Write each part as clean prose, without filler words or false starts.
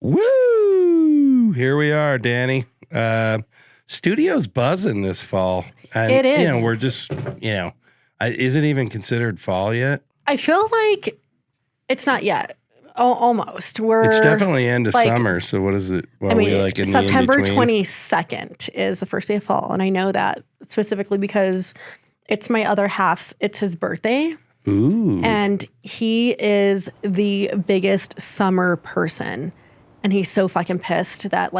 Woo! Here we are, Dani. Studio's buzzing this fall. And, it is. We're just, is it even considered fall yet? I feel like it's not yet. Almost. It's definitely end of summer. So what is it? Well, in September the 22nd is the first day of fall. And I know that specifically because it's my other half's, it's his birthday. Ooh. And he is the biggest summer person. And he's so fucking pissed that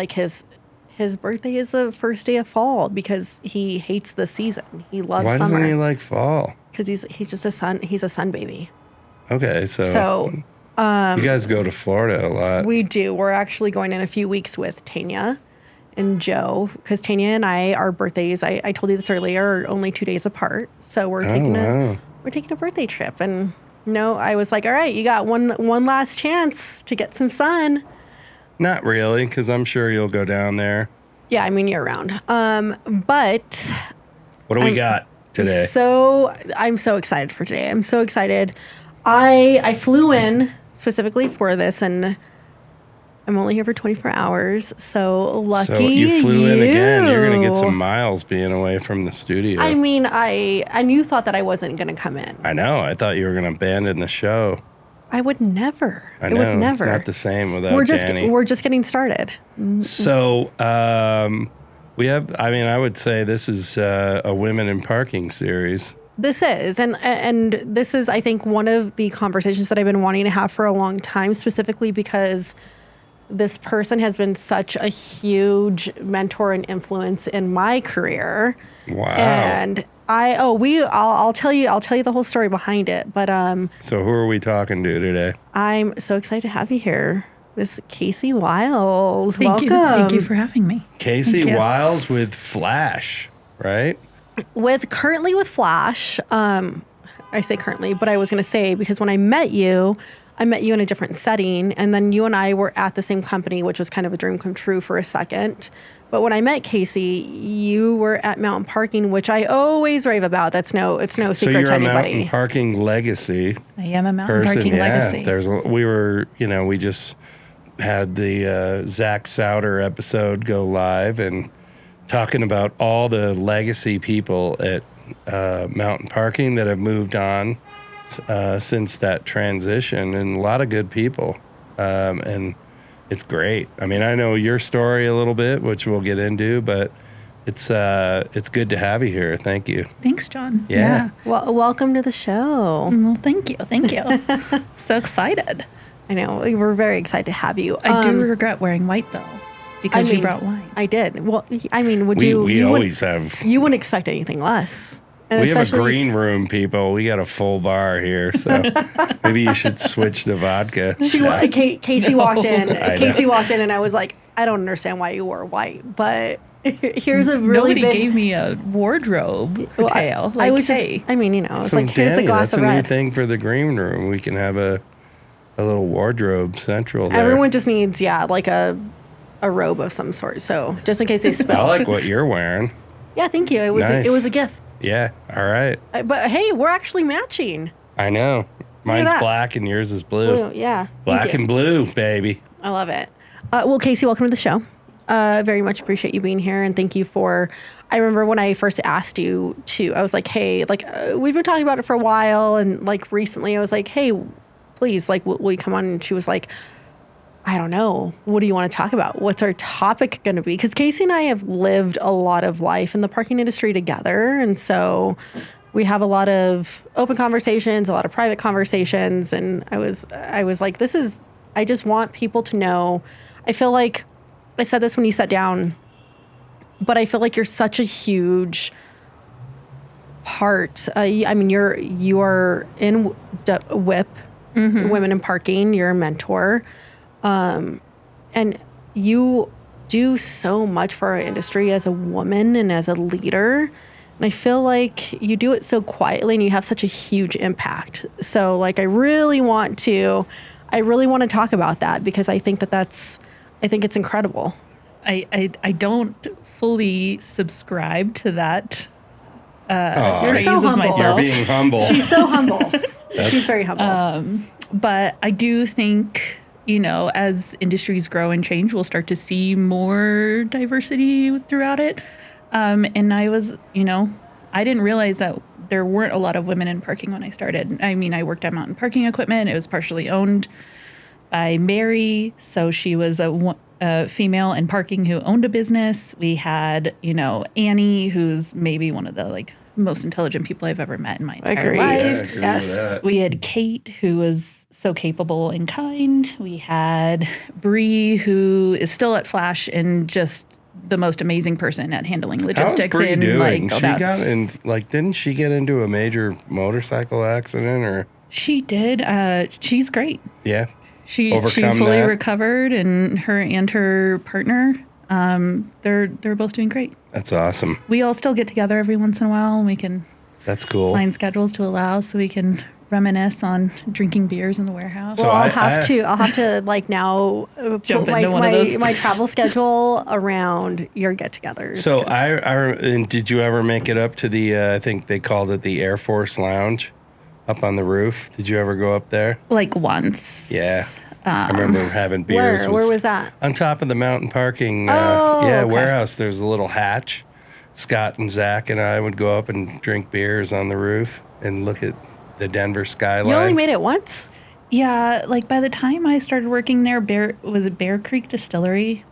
his birthday is the first day of fall because he hates the season. He loves summer. Why doesn't he like fall? Because he's just he's a sun baby. Okay, so you guys go to Florida a lot. We do. We're actually going in a few weeks with Tanya and Joe because Tanya and our birthdays, I told you this earlier, are only 2 days apart. So we're taking a birthday trip. And I was like, all right, you got one last chance to get some sun. Not really, because I'm sure you'll go down there. Yeah, I mean, year round. But what do we got today? I'm so excited for today. I'm so excited. I flew in specifically for this, and I'm only here for 24 hours. So lucky So you flew in again. You're going to get some miles being away from the studio. I mean, you thought that I wasn't going to come in. I know. I thouut you were going to abandon the show. I would never. I know. Would never. It's not the same without Dani. We're just getting started. So we have, I would say this is a women in parking series. This is, and this is, I think, one of the conversations that I've been wanting to have for a long time, specifically because this person has been such a huge mentor and influence in my career. Wow. And I'll tell you the whole story behind it. But so who are we talking to today? I'm so excited to have you here. This is Kasey Wiles. Welcome. Thank you for having me. Kasey Wiles with Flash, right? Currently with Flash. I say currently, but I was going to say because when I met you in a different setting, and then you and I were at the same company, which was kind of a dream come true for a second. But when I met Kasey, you were at Mountain Parking, which I always rave about. It's no secret to anybody. So you're a Mountain Parking legacy. I am a Mountain Parking legacy. We just had the Zach Souter episode go live and talking about all the legacy people at Mountain Parking that have moved on since that transition, and a lot of good people. And it's great. I mean, I know your story a little bit, which we'll get into, but it's good to have you here. Thank you. Thanks, John. Yeah. Well, welcome to the show. Well, thank you. So excited. I know. We're very excited to have you. I do regret wearing white, though, because you brought wine. I did. Well, I mean, we always have. You wouldn't expect anything less. And we have a green room, people. We got a full bar here, so maybe you should switch to vodka. Kasey walked in. Kasey walked in, and I was like, I don't understand why you wore white, but here's a really Nobody gave me a wardrobe detail. I was just, I mean, it's like, here's a glass of red. That's a new thing for the green room. We can have a little wardrobe central there. Everyone just needs, like a robe of some sort. So just in case they spill. I like what you're wearing. Yeah, thank you. It was a gift. Yeah, all right. But hey, we're actually matching. I know. Mine's black and yours is blue. Yeah. Black and blue, baby. I love it. Well, Kasey, welcome to the show. Very much appreciate you being here, and thank you for. I remember when I first asked you I was like, hey, we've been talking about it for a while, and recently I was like, hey, please, will you come on? And she was like, I don't know. What do you want to talk about? What's our topic going to be? Because Kasey and I have lived a lot of life in the parking industry together. And so we have a lot of open conversations, a lot of private conversations. And I was like, I just want people to know. I feel like I said this when you sat down, but I feel like you're such a huge part. I mean, you are in WIP, Women in Parking. You're a mentor. And you do so much for our industry as a woman and as a leader. And I feel like you do it so quietly and you have such a huge impact. So I really want to talk about that because I think I think it's incredible. I don't fully subscribe to that. You're so humble. You're being humble. She's so humble. She's very humble. But I do think, as industries grow and change, we'll start to see more diversity throughout it. And I was, I didn't realize that there weren't a lot of women in parking when I started. I mean, I worked at Mountain Parking Equipment. It was partially owned by Mary. So she was a female in parking who owned a business. We had, Annie, who's maybe one of the most intelligent people I've ever met in my entire life. Yeah, yes. We had Kate, who was so capable and kind. We had Bree, who is still at Flash and just the most amazing person at handling logistics. How's Bree doing? all She that. got in, didn't she get into a major motorcycle accident or? She did. She's great. Yeah. She Overcome fully that? recovered, and her partner, they're both doing great. That's awesome. We all still get together every once in a while, and we can That's cool. find schedules to allow so we can reminisce on drinking beers in the warehouse. So Well, I'll have to now Jump put into one of those. my travel schedule around your get-togethers. So 'cause- and did you ever make it up to the, I think they called it the Air Force Lounge up on the roof? Did you ever go up there? Once. Yeah. I remember having beers. where was that? On top of the mountain parking Okay. warehouse. There's a little hatch. Scott and Zach and I would go up and drink beers on the roof and look at the Denver skyline. You only made it once? Yeah, by the time I started working there, was it Bear Creek Distillery?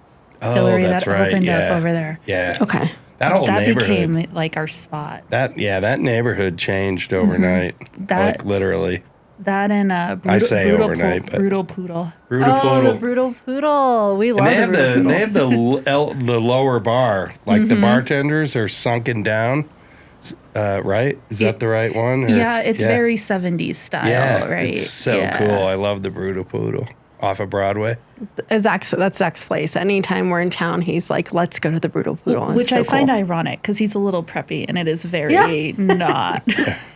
Oh, that's that right. opened Yeah. up over there. Yeah. Okay. That whole That neighborhood. became our spot. that neighborhood changed overnight. That- Literally. That and I say overnight, but- Brutal Poodle. Brutal Oh, Poodle. the Brutal Poodle. We love And the they Brutal have the lower bar, the bartenders are sunken down, right? Is that the right one? Or- Yeah, it's very 70s style, yeah, right? it's so Yeah. cool. I love the Brutal Poodle off of Broadway. That's Zach's place. Anytime we're in town, he's like, let's go to the Brutal Poodle. Which I find cool. ironic because he's a little preppy and it is very not.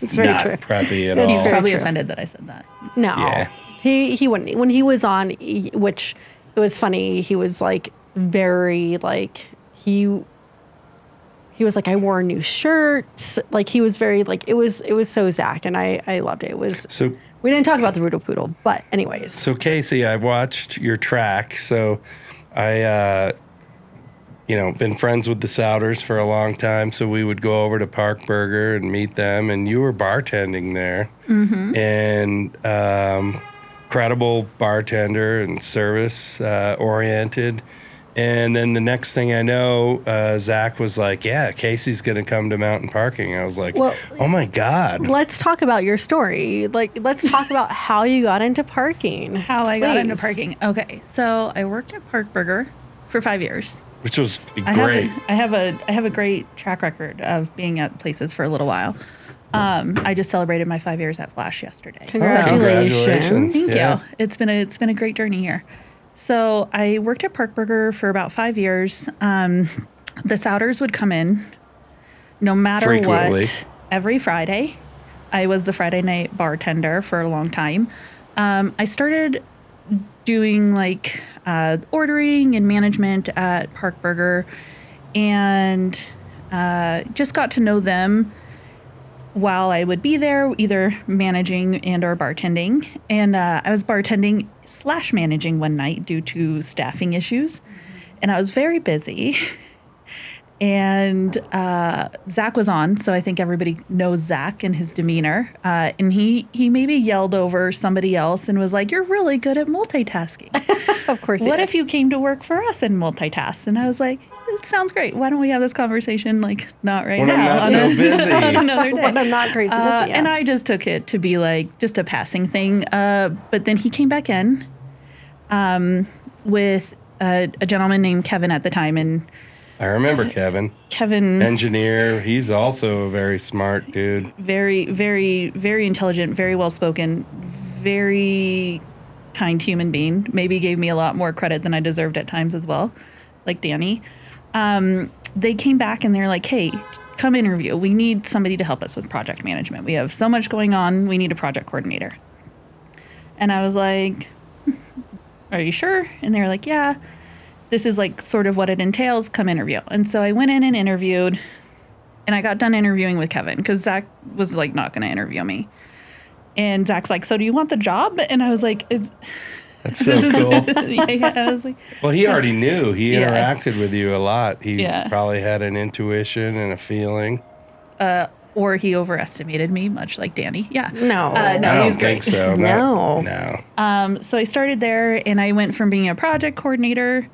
It's very Not true. preppy at It's all. He's very probably true. offended that I said that. No, Yeah. he wouldn't. When he was on, which it was funny. He was very he was like, I wore new shirts. He was very it was so Zach, and I loved it. It was. So We didn't talk about the Brutal Poodle, but anyways. So Kasey, I watched your track. So I, been friends with the Souders for a long time. So we would go over to Park Burger and meet them. And you were bartending there, and credible bartender and service oriented. And then the next thing I know, Zach was like, "Yeah, Kasey's going to come to Mountain Parking." I was like, Well, "Oh my God!" Let's talk about your story. Let's talk about how you got into parking. How I got into Please. parking. Okay, so I worked at Park Burger for 5 years. Which was I great. have a great track record of being at places for a little while. I just celebrated my 5 years at Flash yesterday. Congratulations. Thank Yeah. you. It's been a great journey here. So I worked at Park Burger for about 5 years. The Souders would come in no matter Frequently. what every Friday. I was the Friday night bartender for a long time. I started doing ordering and management at Park Burger, and just got to know them while I would be there, either managing and or bartending. And I was bartending / managing one night due to staffing issues, and I was very busy. And Zach was on, so I think everybody knows Zach and his demeanor. And he maybe yelled over somebody else and was like, "You're really good at multitasking. Of course. What if you came to work for us and multitasked?" And I was like, "It sounds great. Why don't we have this conversation not right When now? I'm not so busy." On another day." When I'm not crazy busy, yeah. And I just took it to be just a passing thing. But then he came back in with a gentleman named Kevin at the time, and I remember Kevin, Kevin, engineer. He's also a very smart dude. very, very, very intelligent, very well spoken, very kind human being. Maybe gave me a lot more credit than I deserved at times as well, like Dani. They came back and they're like, "Hey, come interview. We need somebody to help us with project management. We have so much going on. We need a project coordinator." And I was like, "Are you sure?" And they were like, "Yeah. This is sort of what it entails. Come interview." And so I went in and interviewed, and I got done interviewing with Kevin because Zach was not going to interview me. And Zach's like, "So do you want the job?" And I was like, That's so cool. Yeah, I was like, Well, he already knew. He Yeah. interacted with you a lot. He Yeah. probably had an intuition and a feeling. or he overestimated me, much like Dani. Yeah. No. I no, don't he's think great. so. No. No. So I started there, and I went from being a project coordinator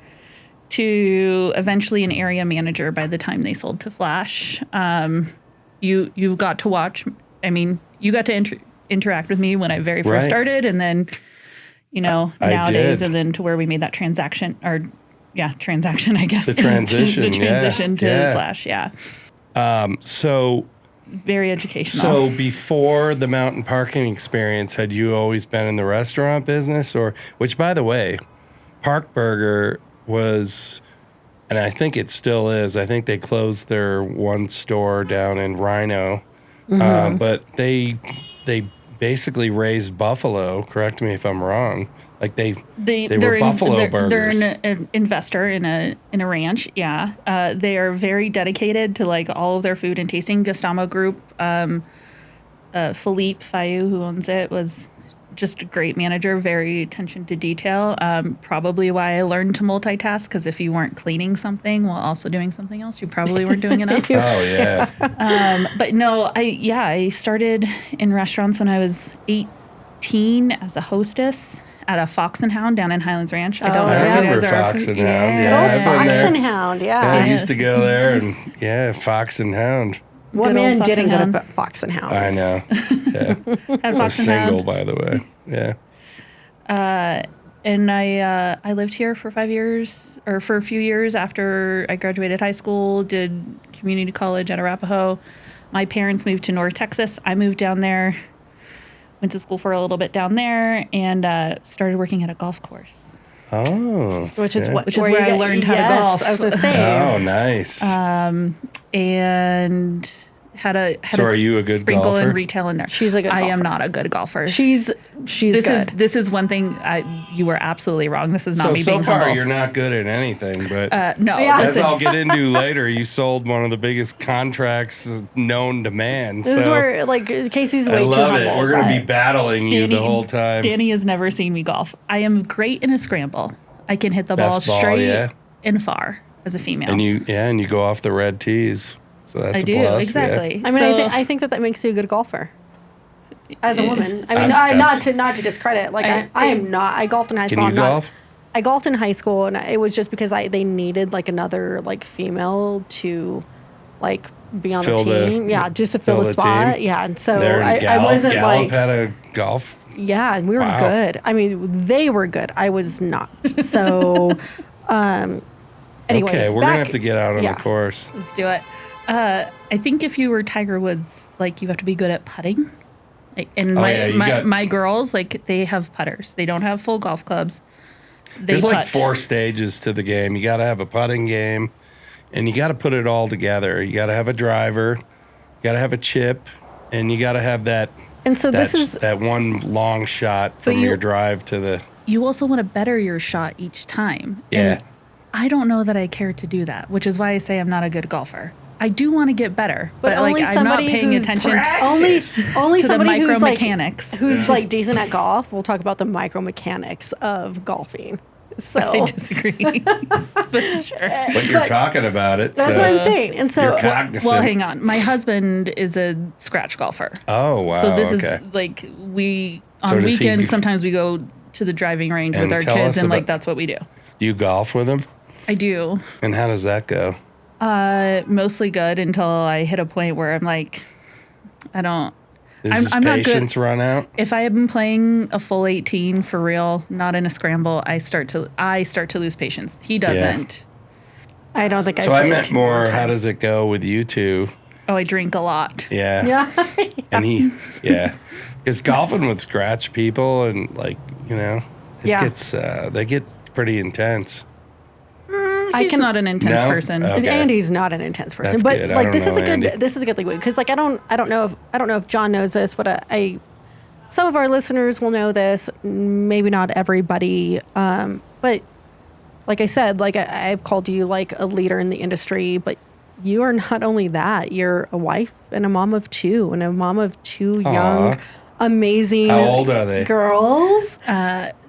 to eventually an area manager by the time they sold to Flash. You got to watch. I mean, you got to interact with me when I very first Right. started, and then I nowadays, did. and then to where we made that transaction, transaction, I guess. The transition, the transition to yeah. Flash. Yeah. So Very educational. before the mountain parking experience, had you always been in the restaurant business, or which, by the way, Park Burger was, and I think it still is. I think they closed their one store down in Rhino, but they basically raised buffalo. Correct me if I'm wrong. Like they were buffalo burgers. They're an investor in a ranch. Yeah, they are very dedicated to like all of their food and tasting. Gustavo Group, Philippe Fayou, who owns it, was just a great manager. Very attention to detail. Probably why I learned to multitask, because if you weren't cleaning something while also doing something else, you probably weren't doing enough. Oh yeah. But no, I started in restaurants when I was 18 as a hostess at a Fox and Hound down in Highlands Ranch. I don't know I if you remember guys are. Fox and Hound. Good Yeah, old I've been Fox there. and Hound, Yeah, yeah. I used to go there, and Fox and Hound. What Good old man Fox didn't and go Hound. to Fox and Hound? I know. Yeah. Had I was Fox and single, Hound. by the way. Yeah. And I lived here for 5 years, or for a few years after I graduated high school, did community college at Arapahoe. My parents moved to North Texas. I moved down there, went to school for a little bit down there, and started working at a golf course. Oh. Which is yeah. where I learned how to golf. I was going to say. Oh, nice. And had a So are you a good sprinkle golfer? in retail in there. She's a good I am golfer. not a good golfer. She's good. This is one thing you were absolutely wrong. This is not me so being far, humble. you're not good at anything, but No, Yeah. as listen, I'll get into later, you sold one of the biggest contracts known to man. This is so where like Casey's I way too love humble. it. We're going to be but- battling you the whole time. Danny has never seen me golf. I am great in a scramble. I can hit the ball Best ball, straight yeah. and far as a female. And you go off the red tees. So that's I a do, plus. yeah. exactly. I mean, So- I think that makes you a good golfer. As a woman, I mean, I'm- not to discredit. Like I- I am not. I golfed in high school. Can you I'm not- golf? I golfed in high school, and it was just because they needed like another like female to like be on Fill the the- team. Yeah, just to fill fill the the spot. team? Yeah, and so There, I wasn't Gallup like had a golf. yeah, and we were Wow. good. I mean, they were good. I was not. So, anyways, Okay, we're going to have to get out on yeah. the course. Let's do it. I think if you were Tiger Woods, like you have to be good at putting. Like, and my girls, like they have putters. They don't have full golf clubs. There's putt. like 4 stages to the game. You got to have a putting game, and you got to put it all together. You got to have a driver, you got to have a chip, and you got to have that. And so that, this is that one long shot from you- your drive to the. You also want to better your shot each time. Yeah. And I don't know that I care to do that, which is why I say I'm not a good golfer. I do want to get better, but like only I'm not somebody paying who's attention only to the somebody who's like micromechanics. who's like decent at golf. We'll talk about the micromechanics of golfing. So I disagree. But sure. But you're talking about it. that's so what I'm saying. And so You're cognizant. Well, hang on. My husband is a scratch golfer. Oh, wow. So this okay. is like So on does he- weekends sometimes we go to the driving range And with our tell kids us and like about- that's what we do. Do you golf with him? I do. And how does that go? Mostly good until I hit a point where I'm like I don't Does his I'm not good. patience run out? If I have been playing a full 18 for real, not in a scramble, I start to lose patience. He doesn't. I don't think So I played meant too more, long how time. does it go with you two? Oh, I drink a lot. Yeah. Yeah. And because golfing with scratch people and like, it Yeah. gets, they get pretty intense. He's not an intense No? person. Oh. Okay. Andy's not an intense person, That's but good. I like don't this is know a good Andy. this is a good thing because like I don't know if John knows this, but I some of our listeners will know this, maybe not everybody, but like I said, like I've called you like a leader in the industry, but you are not only that, you're a wife and a mom of 2 and a mom of 2 young, amazing How old are they? girls.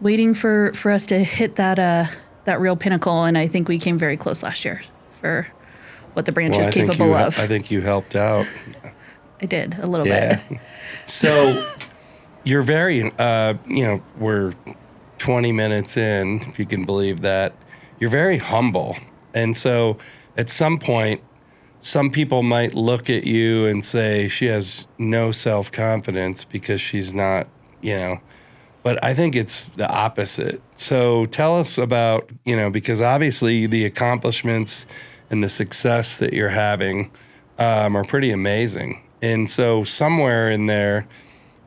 waiting for us to hit that real pinnacle, and I think we came very close last year for what the branch is capable of. I think you helped out. I did a little bit. So you're very, we're 20 minutes in, if you can believe that. You're very humble. And so at some point, some people might look at you and say she has no self-confidence because she's not, but I think it's the opposite. So tell us about, because obviously the accomplishments and the success that you're having are pretty amazing. And so somewhere in there,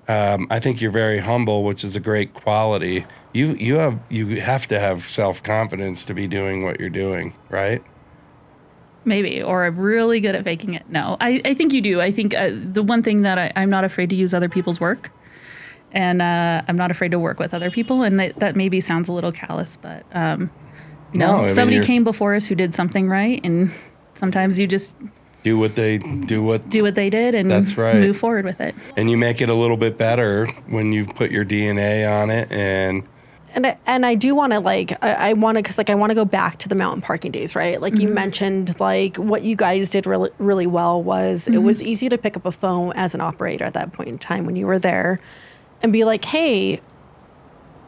I think you're very humble, which is a great quality. You have to have self-confidence to be doing what you're doing, right? Maybe, or I'm really good at faking it. No, I think you do. I think the one thing that I'm not afraid to use other people's work, and I'm not afraid to work with other people, and that maybe sounds a little callous, but somebody came before us who did something right, and sometimes you just do what they did, and that's right. Move forward with it. And you make it a little bit better when you put your DNA on it, and I do want to I want to go back to the mountain parking days, right? Like you mentioned, like what you guys did really, really well was it was easy to pick up a phone as an operator at that point in time when you were there and be like, hey,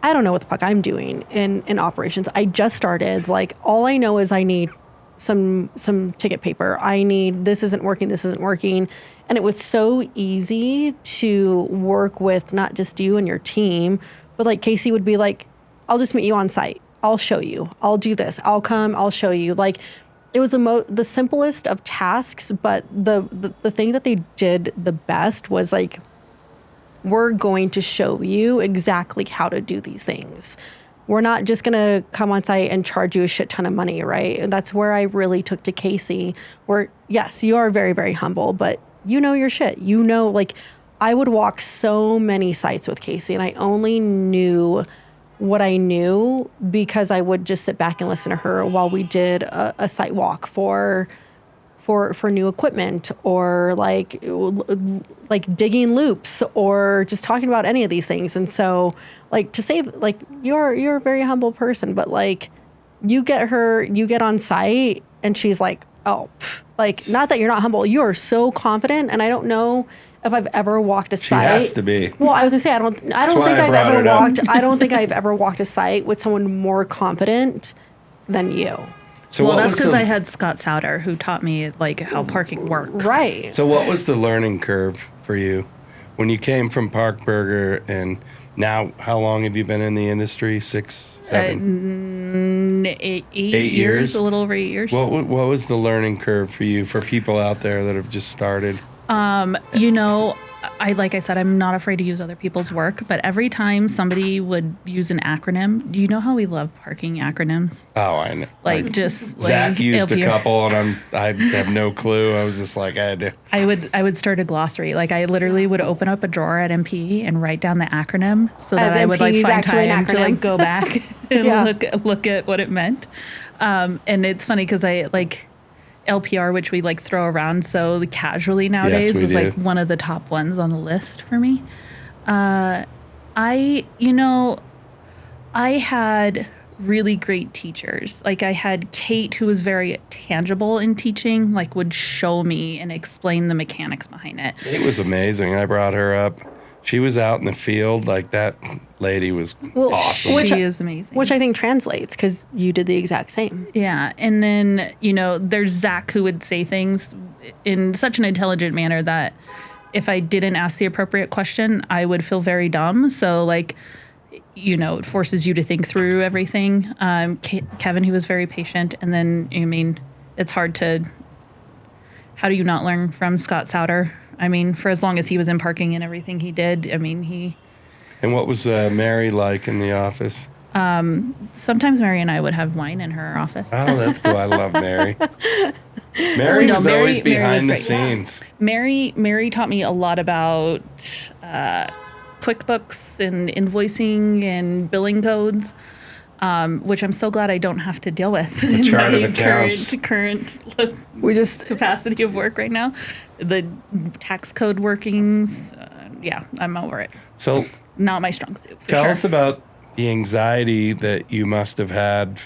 I don't know what the fuck I'm doing in operations. I just started. Like all I know is I need some ticket paper. I need, this isn't working. And it was so easy to work with not just you and your team, but like Kasey would be like, I'll just meet you on site. I'll show you. I'll do this. I'll come. I'll show you. Like it was the simplest of tasks, but the thing that they did the best was like, we're going to show you exactly how to do these things. We're not just going to come on site and charge you a shit ton of money, right? And that's where I really took to Kasey, where yes, you are very, very humble, but you know your shit. Like I would walk so many sites with Kasey and I only knew what I knew because I would just sit back and listen to her while we did a site walk for new equipment or like digging loops or just talking about any of these things. And so like to say like you're a very humble person, but like you get on site and she's like, oh, like not that you're not humble, you are so confident. And I don't know if I've ever walked a site. She has to be. Well, I was gonna say I don't think I don't think I've ever walked a site with someone more confident than you. So well, that's because I had Scott Souter who taught me like how parking works. Right. So what was the learning curve for you when you came from Park Burger and now how long have you been in the industry? 6, 7? 8 years, a little over 8 years. What was the learning curve for you for people out there that have just started? Like I said, I'm not afraid to use other people's work, but every time somebody would use an acronym, do you know how we love parking acronyms? Oh, I know. Zach used a couple, and I have no clue. I was just like, I would start a glossary. Like I literally would open up a drawer at MP and write down the acronym so that I would like find time to like go back and look at what it meant. And it's funny because I like LPR, which we like throw around so casually nowadays, was like one of the top ones on the list for me. I had really great teachers. Like I had Kate, who was very tangible in teaching, like would show me and explain the mechanics behind it. It was amazing. I brought her up. She was out in the field. Like that lady was awesome. She is amazing. Which I think translates because you did the exact same. Yeah. And then, there's Zach who would say things in such an intelligent manner that if I didn't ask the appropriate question, I would feel very dumb. So like, it forces you to think through everything. Kevin, who was very patient. And then, it's hard how do you not learn from Scott Souter? I mean, for as long as he was in parking and everything he did, And what was Mary like in the office? Sometimes Mary and I would have wine in her office. Oh, that's cool. I love Mary. Mary was always behind the scenes. Yeah. Mary taught me a lot about QuickBooks and invoicing and billing codes, which I'm so glad I don't have to deal with the chart of accounts. current capacity of work right now. The tax code workings, I'm over it. So not my strong suit. Tell us about the anxiety that you must have had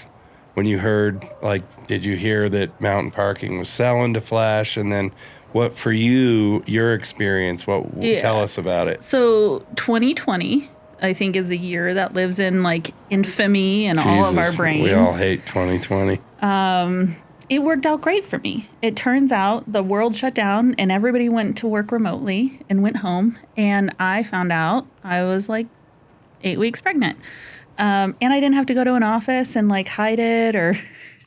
when you heard, like, did you hear that Mountain Parking was selling to Flash? And then what, for you, your experience, tell us about it. So 2020, I think, is a year that lives in like infamy and all of our brains. We all hate 2020. It worked out great for me. It turns out the world shut down and everybody went to work remotely and went home. And I found out I was like 8 weeks pregnant. And I didn't have to go to an office and like hide it or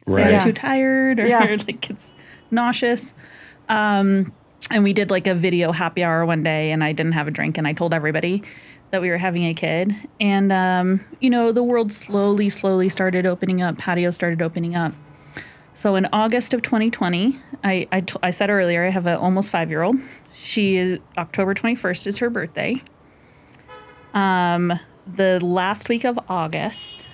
say I'm too tired or like it's nauseous. And we did like a video happy hour one day and I didn't have a drink and I told everybody that we were having a kid. And, you know, the world slowly started opening up. Patio started opening up. So in August of 2020, I said earlier, I have an almost 5-year-old. She is October 21st is her birthday. The last week of August,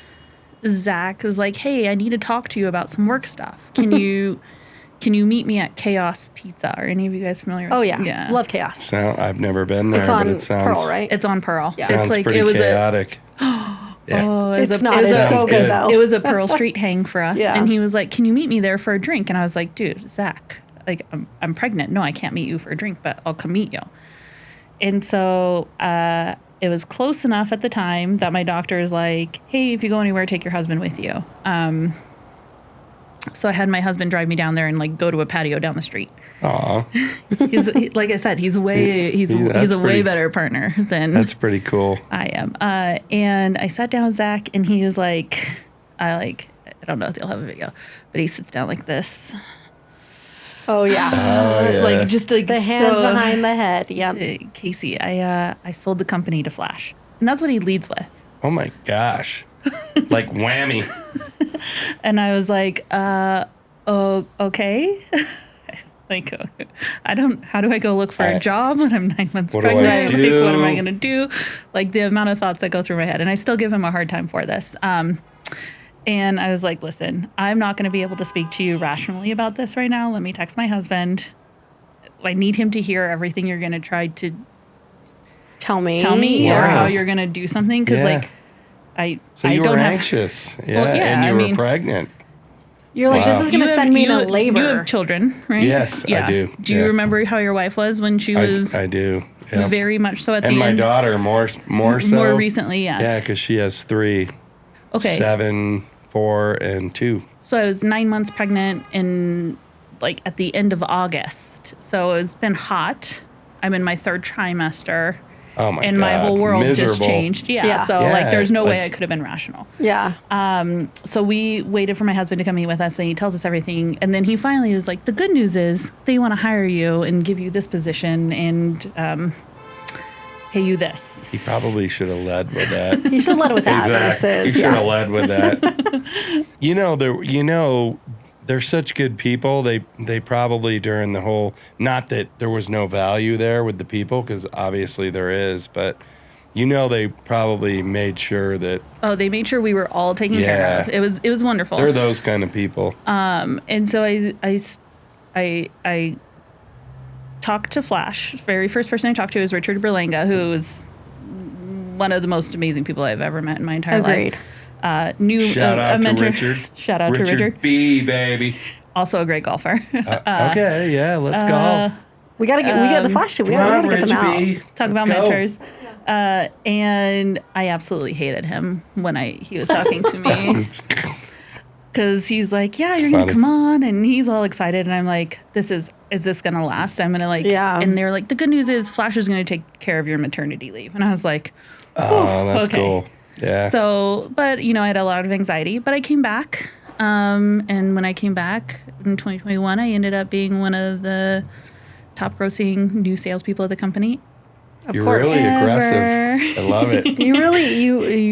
Zach was like, hey, I need to talk to you about some work stuff. Can you meet me at Chaos Pizza? Are any of you guys familiar with Oh, yeah. Love Chaos. I've never been there, It's on but it sounds... Pearl, right? It's on Pearl. Yeah. Sounds It's like, pretty chaotic. It's not. It's so good, though. It was a Pearl Street hang for us. Yeah. And he was like, can you meet me there for a drink? And I was like, dude, Zach, like, I'm pregnant. No, I can't meet you for a drink, but I'll come meet you. And so it was close enough at the time that my doctor is like, hey, if you go anywhere, take your husband with you. So I had my husband drive me down there and like go to a patio down the street. Aw. Like I said, he's a way better partner than That's pretty cool. I am. And I sat down with Zach and he was like, I don't know if they'll have a video, but he sits down like this. Oh, yeah. Like just like The hands behind the head. Yep. Kasey, I sold the company to Flash. And that's what he leads with. Oh my gosh. Like whammy. And I was like, oh, okay. Like, how do I go look for a job when I'm 9 months What do I pregnant? do? Like, what am I going to do? Like the amount of thoughts that go through my head. And I still give him a hard time for this. And I was like, listen, I'm not going to be able to speak to you rationally about this right now. Let me text my husband. I need him to hear everything you're going to try to Tell me or how you're going to do something. Because like, So you were anxious. Yeah. Well, yeah, and you were pregnant. You're like, this is going to send me into labor. You have children, right? Yes, I do. Do you remember how your wife was when she was? I do. Yeah. Very much so at the and end. my daughter more so. More recently, yeah. Yeah, because she has 3. Okay. 7, 4, and 2. So I was 9 months pregnant in like at the end of August. So it's been hot. I'm in my 3rd trimester. Oh my God. And my whole world Miserable. just changed. Yeah. So like there's no way I could have been rational. Yeah. So we waited for my husband to come meet with us and he tells us everything. And then he finally was like, the good news is they want to hire you and give you this position and pay you this. He probably should have led with that. You should have led with that versus. He should have led with that. They're such good people. They probably during the whole, not that there was no value there with the people, because obviously there is, but they probably made sure that. Oh, they made sure we were all taken care of. It was wonderful. They're those kind of people. And so I talked to Flash. Very first person I talked to was Richard Berlanga, who is one of the most amazing people I've ever met in my entire life. Shout out to Richard. Shout out to Richard B, baby. Also a great golfer. Okay, yeah, let's golf. We got the Flash. We gotta get them out. Talk about mentors. And I absolutely hated him when he was talking to me. Because he's like, yeah, you're going to come on. And he's all excited. And I'm like, is this going to last? I'm going to And they're like, the good news is Flash is going to take care of your maternity leave. And I was like, oh, that's cool. Yeah. So, but, I had a lot of anxiety. But I came back. And when I came back in 2021, I ended up being one of the top grossing new salespeople at the company. You're really aggressive. I love it. You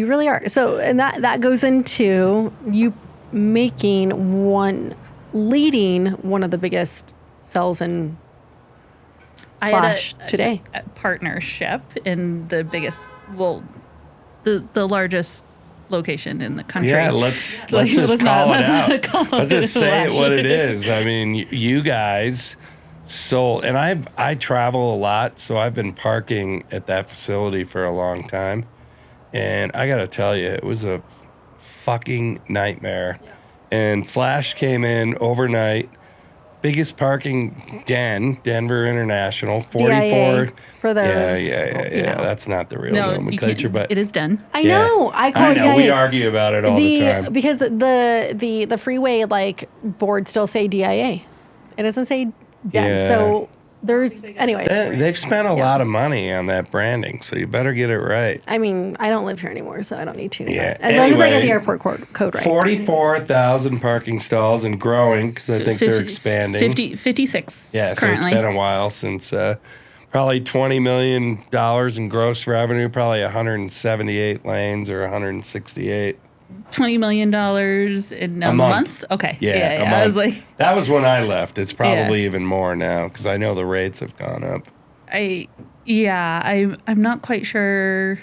really are. So, and that goes into you leading one of the biggest sales in Flash today. A partnership in the biggest, the largest location in the country. Yeah, let's just call it out. Let's just say it what it is. I mean, you guys sold, and I travel a lot, so I've been parking at that facility for a long time. And I got to tell you, it was a fucking nightmare. And Flash came in overnight. Biggest parking den, Denver International, 44. DIA for those. Yeah. That's not the real nomenclature, but it is done. I know. I call it DIA. We argue about it all the time. Because the freeway like board still say DIA. It doesn't say den. Yeah. So there's anyways. They've spent a lot of money on that branding, so you better get it right. I mean, I don't live here anymore, so I don't need to. Yeah. As long as I get the airport code right. 44,000 parking stalls and growing because I think they're expanding. 56 Yeah, so currently. it's been a while since probably $20 million in gross revenue, probably 178 lanes or 168. $20 million in a month? Okay. Yeah, a month. I was like... That was when I left. It's probably even more now because I know the rates have gone up. I'm not quite sure.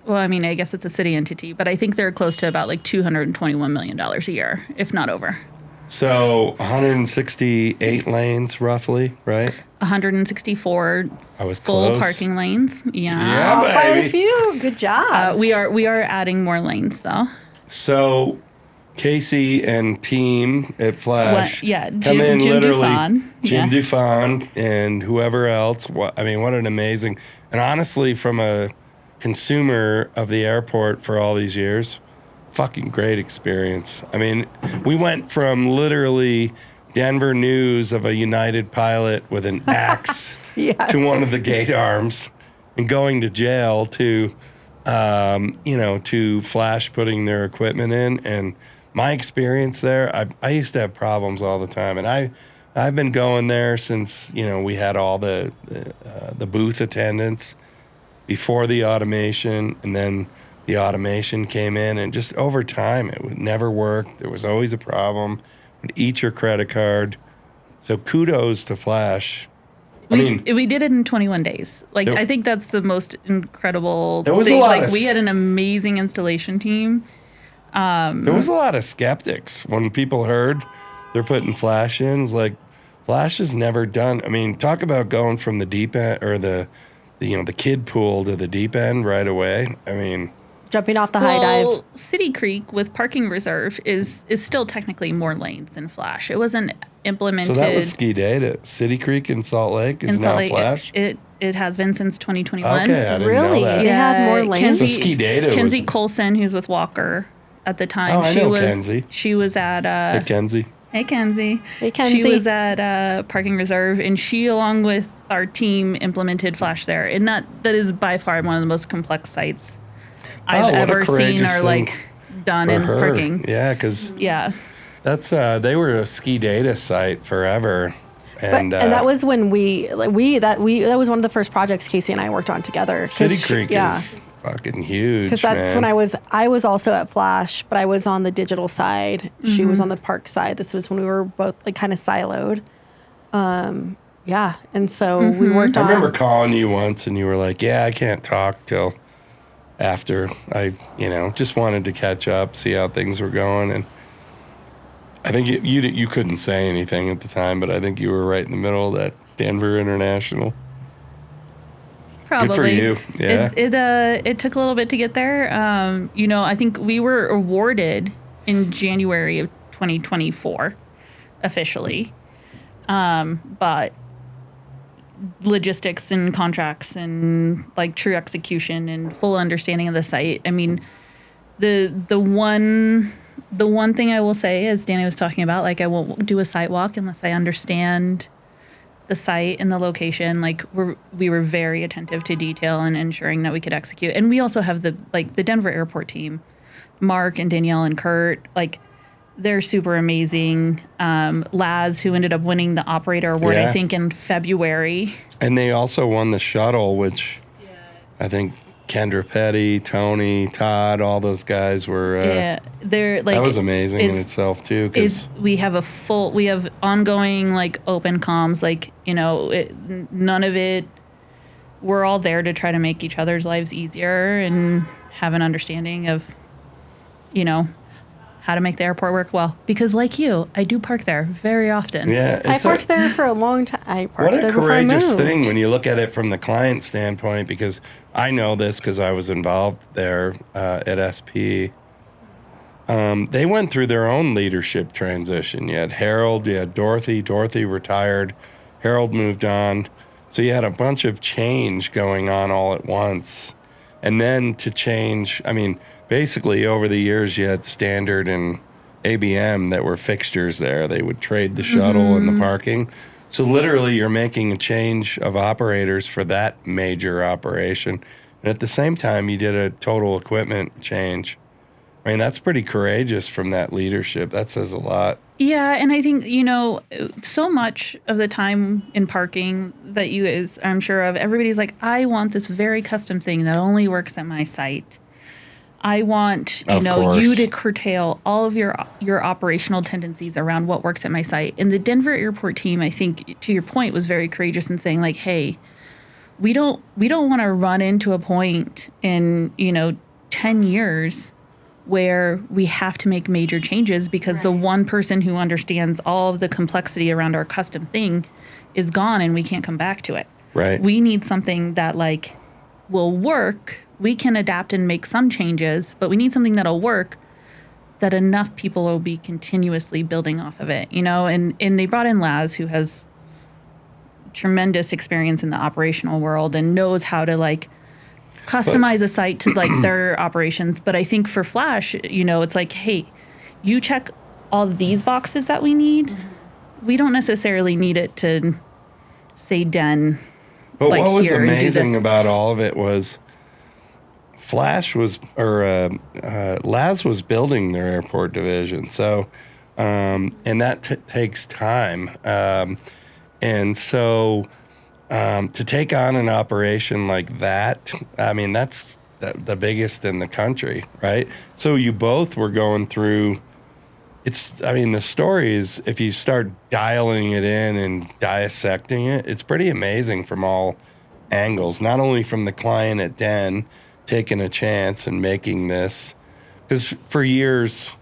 Well, I mean, I guess it's a city entity, but I think they're close to about like $221 million a year, if not over. So 168 lanes roughly, right? 164 I was full close. parking lanes. Yeah, By a baby. few. Good job. We are adding more lanes though. So Kasey and team at Flash come Jim in literally. Dufon. Jim Dufon and whoever else. What an amazing. And honestly, from a consumer of the airport for all these years, fucking great experience. I mean, we went from literally Denver news of a United pilot with an axe Yes. to one of the gate arms and going to jail to, to Flash putting their equipment in. And my experience there, I used to have problems all the time. And I've been going there since, we had all the booth attendants before the automation, and then the automation came in, and just over time, it would never work. There was always a problem. Would eat your credit card. So kudos to Flash. We did it in 21 days. I think that's the most incredible There was thing. a lot we had an amazing installation team. There was a lot of skeptics when people heard they're putting Flash in. It's like, Flash has never done. I mean, talk about going from the deep end or the kid pool to the deep end right away. I mean, jumping off the high dive. City Creek with parking reserve is still technically more lanes than Flash. It wasn't implemented. So that was ski data. City Creek in Salt Lake is now Flash? It has been since 2021. Okay, I didn't Really? know that. They had more lanes? So ski data Kenzie was... Colson, who's with Walker at the time. Oh, I know Kenzie. She was at... Hey, Kenzie. Hey, Kenzie. Hey, Kenzie. She was at Parking Reserve, and she, along with our team, implemented Flash there. And that is by far one of the most complex sites I've ever seen or done in parking. Yeah, because Yeah. that's they were a ski data site forever, and that was when that was one of the first projects Kasey and I worked on together. City Creek is fucking huge. Because that's when I was also at Flash, but I was on the digital side. She was on the park side. This was when we were both kind of siloed. And so we worked on. I remember calling you once, and you were like, "Yeah, I can't talk till after I, just wanted to catch up, see how things were going." And I think you couldn't say anything at the time, but I think you were right in the middle of that Denver International. Probably. Good for you. Yeah. It took a little bit to get there. I think we were awarded in January of 2024 officially. But logistics and contracts and true execution and full understanding of the site. I mean, the one thing I will say, as Dani was talking about, I won't do a site walk unless I understand the site and the location. We were very attentive to detail and ensuring that we could execute. And we also have the Denver airport team, Mark and Danielle and Kurt, they're super amazing. Laz, who ended up winning the operator award, I think in February. And they also won the shuttle, which I think Kendra Petty, Tony, Todd, all those guys were. They're that was amazing in itself too. Because we have ongoing open comms. None of it. We're all there to try to make each other's lives easier and have an understanding of, how to make the airport work well. Because like you, I do park there very often. Yeah, I parked there for a long time. I parked what there a before I courageous moved. thing when you look at it from the client standpoint, because I know this because I was involved there at SP. They went through their own leadership transition. You had Harold, you had Dorothy. Dorothy retired. Harold moved on. So you had a bunch of change going on all at once. And then to change, I mean, basically over the years you had Standard and ABM that were fixtures there. They would trade the shuttle and the parking. So literally you're making a change of operators for that major operation. And at the same time, you did a total equipment change. I mean, that's pretty courageous from that leadership. That says a lot. Yeah, and I think, you know, so much of the time in parking that you guys, I'm sure of, everybody's like, I want this very custom thing that only works at my site. I want, you know, you to curtail all of your operational tendencies around what works at my site. And the Denver airport team, I think, to your point, was very courageous in saying, like, hey, we don't want to run into a point in, you know, 10 years where we have to make major changes because the one person who understands all of the complexity around our custom thing is gone and we can't come back to it. Right. We need something that like will work. We can adapt and make some changes, but we need something that'll work that enough people will be continuously building off of it, you know? And they brought in Laz, who has tremendous experience in the operational world and knows how to like customize a site to like their operations. But I think for Flash, you know, it's like, hey, you check all of these boxes that we need. We don't necessarily need it to say den. But like, what was here, amazing about all of it was Flash was, or Laz was building their airport division. So, and that takes time. And so to take on an operation like that, I mean, that's the biggest in the country, right? So you both were going through, the story is, if you start dialing it in and dissecting it, it's pretty amazing from all angles, not only from the client at Den taking a chance and making this, because for years,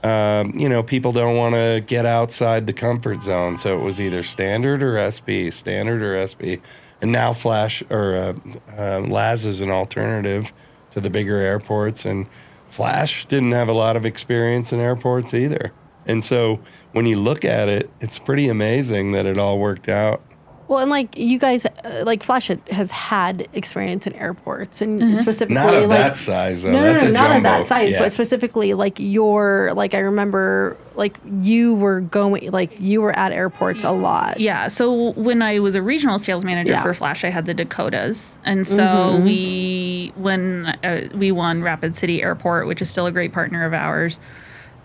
people don't want to get outside the comfort zone. So it was either standard or SP. And now Flash or Laz is an alternative to the bigger airports. And Flash didn't have a lot of experience in airports either. And so when you look at it, it's pretty amazing that it all worked out. Well, and like you guys, like Flash has had experience in airports, and specifically Not of like that size, though. No, That's a not of jumbo. that size, Yeah. but specifically like I remember like you were at airports a lot. Yeah. So when I was a regional sales manager for Flash, I had the Dakotas. And so we won Rapid City Airport, which is still a great partner of ours.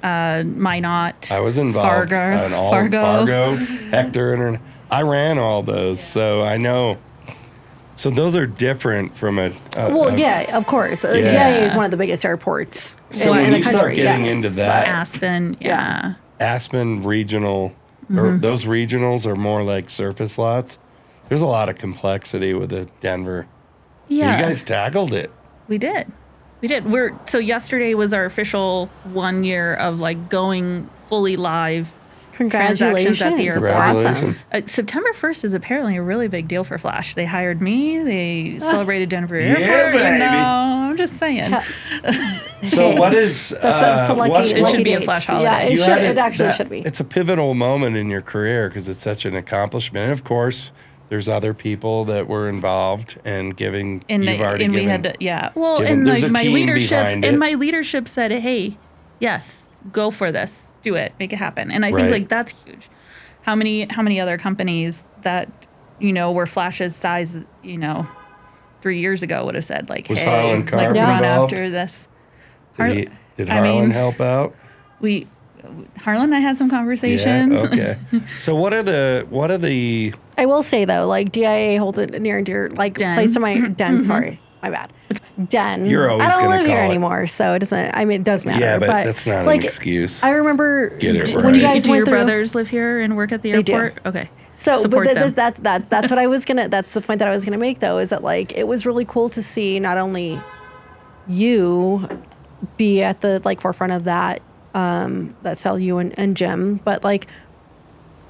Minot. I was involved in all Fargo, Hector, I ran all those, so I know. So those are different from yeah, of course. DIA is one of the biggest airports so in when the you country. start getting into that, Aspen, yeah. Aspen regional, or those regionals are more like surface lots. There's a lot of complexity with the Denver. Yeah. You guys tackled it. We did. So yesterday was our official 1 year of like going fully live Congratulations. transactions at the airport. Congratulations. September 1st is apparently a really big deal for Flash. They hired me. They celebrated Denver Yeah, Airport. baby. You know, I'm just saying. So what is? That's a lucky, it lucky should be a date. Flash Yeah, holiday. it actually should be. It's a pivotal moment in your career because it's such an accomplishment. And of course, there's other people that were involved and giving. And you've already we given. had to, yeah. Well, given- and there's like a my team leadership behind it. my leadership said, "Hey, yes, go for this. Do it. Make it happen." And I think Right. like that's huge. How many other companies that were Flash's size 3 years ago would have said like, Was "Hey, Harlan Carr like run involved? after this." Did Harlan help out? Harlan and I had some conversations. Yeah. Okay. So what are the? I will say though, like DIA holds it near and dear, like Den. place to my Den. Sorry, my bad. Den. You're always I don't gonna live here call it. anymore, so it doesn't. I mean, it does matter. Yeah, but that's not like, an excuse. I remember Get it when right. you guys Do your went through. brothers live here and work at the They do. airport? Okay. So, Support them. that's what I was gonna. That's the point that I was gonna make, though, is that like it was really cool to see not only you be at the like forefront of that that sell you and Jim, but like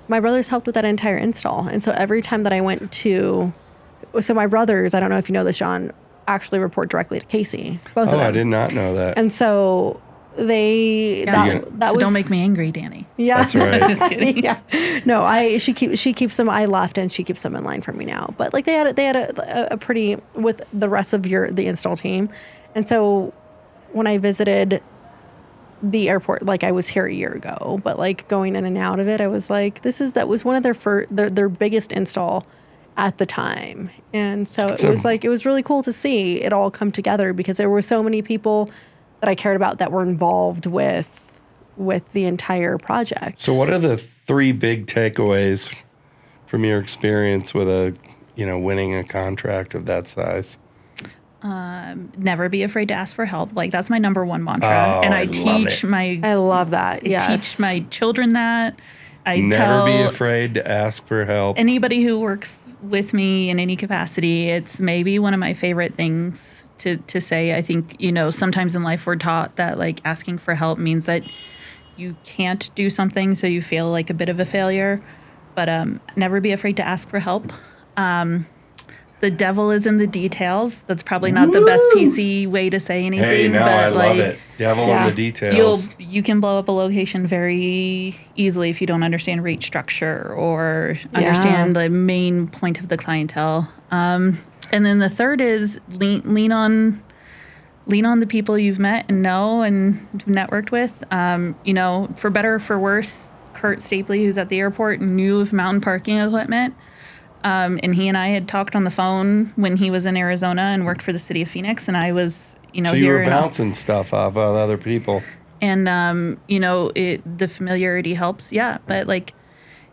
my brothers helped with that entire install. And so every time that I went to, so my brothers, I don't know if you know this, John, actually report directly to Kasey. Both of them. I did not know that. And so they, that so was, don't make me angry, Dani. yeah. That's right. Just kidding. Yeah. No, she keeps them, I left and she keeps them in line for me now. But like they had a pretty, with the rest of the install team. And so when I visited the airport, like I was here a year ago, but like going in and out of it, I was like, that was one of their biggest install at the time. And so it was really cool to see it all come together because there were so many people that I cared about that were involved with the entire project. So what are the 3 big takeaways from your experience with winning a contract of that size? Never be afraid to ask for help. Like that's my number one mantra. And I love that. Yes. teach my children that. Never be afraid to ask for help. Anybody who works with me in any capacity, it's maybe one of my favorite things to say. I think, sometimes in life we're taught that like asking for help means that you can't do something, so you feel like a bit of a failure. But never be afraid to ask for help. The devil is in the details. That's probably not the best PC way to say anything. Hey, no, but I like, love it. Devil in the details. You can blow up a location very easily if you don't understand rate structure or understand the main point of the clientele. And then the third is lean on the people you've met and know and networked with. For better or for worse, Kurt Stapley, who's at the airport, knew of mountain parking equipment. And he and I had talked on the phone when he was in Arizona and worked for the city of Phoenix. And I was, so you were bouncing stuff off of other people. And, the familiarity helps. Yeah. But like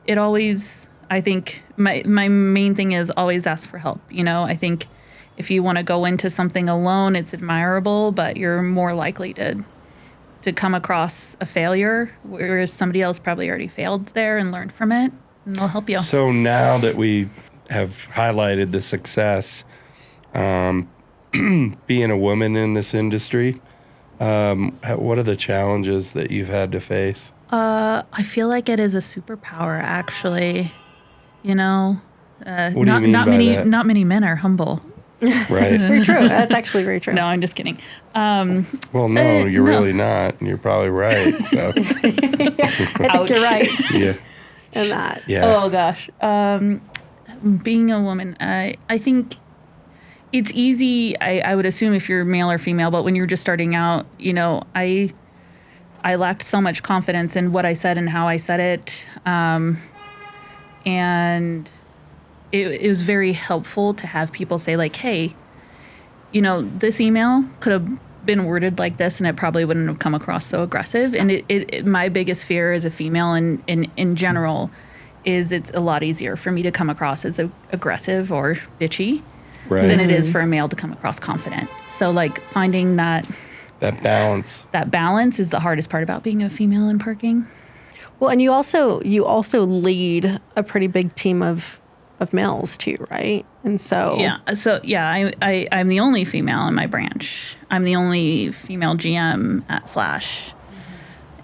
it always, I think my main thing is always ask for help. I think if you want to go into something alone, it's admirable, but you're more likely to come across a failure, whereas somebody else probably already failed there and learned from it. And they'll help you. So now that we have highlighted the success, being a woman in this industry, what are the challenges that you've had to face? I feel like it is a superpower, actually. What do you mean not by many that? Not many men are humble. Right. It's very true. That's actually very true. No, I'm just kidding. Well, no, you're really not, and you're probably right. So I think you're right. yeah. In that. Yeah. Oh gosh. Being a woman, I think it's easy. I would assume if you're male or female, but when you're just starting out, I lacked so much confidence in what I said and how I said it, and it was very helpful to have people say like, "Hey, this email could have been worded like this, and it probably wouldn't have come across so aggressive." And my biggest fear as a female and in general is it's a lot easier for me to come across as aggressive or bitchy than it is for a male to come across confident. So like finding that balance is the hardest part about being a female in parking. Well, and you also lead a pretty big team of males too, right? And so I'm the only female in my branch. I'm the only female GM at Flash,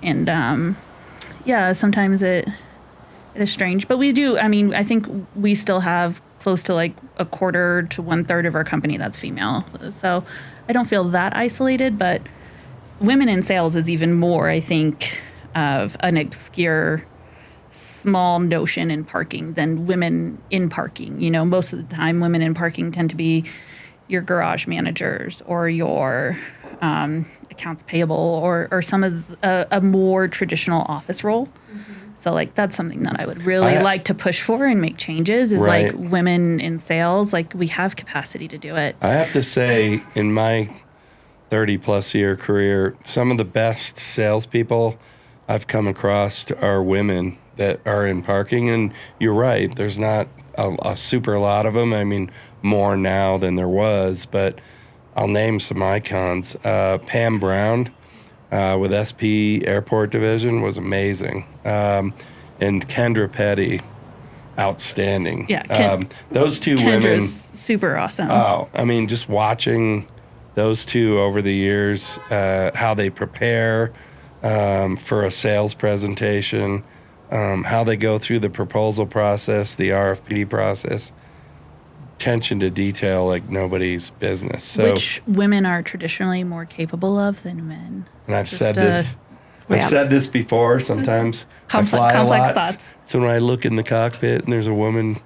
and sometimes it is strange, but we do. I mean, I think we still have close to like a quarter to 1/3 of our company that's female, so I don't feel that isolated. But women in sales is even more, I think, of an obscure, small notion in parking than women in parking. Most of the time women in parking tend to be your garage managers or your accounts payable or some of a more traditional office role. Mm-hmm. So like that's something that I would really like to push for and make changes is like women in sales. Like we have capacity to do it. I have to say in my 30+ year career, some of the best salespeople I've come across are women that are in parking. And you're right, there's not a super lot of them. I mean, more now than there was, but I'll name some icons. Pam Brown with SP Airport Division was amazing. And Kendra Petty, outstanding. Yeah, those two Kendra's women. super awesome. Oh, I mean, just watching those two over the years, how they prepare, for a sales presentation, how they go through the proposal process, the RFP process. Attention to detail like nobody's business. So, which women are traditionally more capable of than men. and I've said this. I've said this before. Sometimes I fly a complex lot. thoughts. So when I look in the cockpit and there's a woman,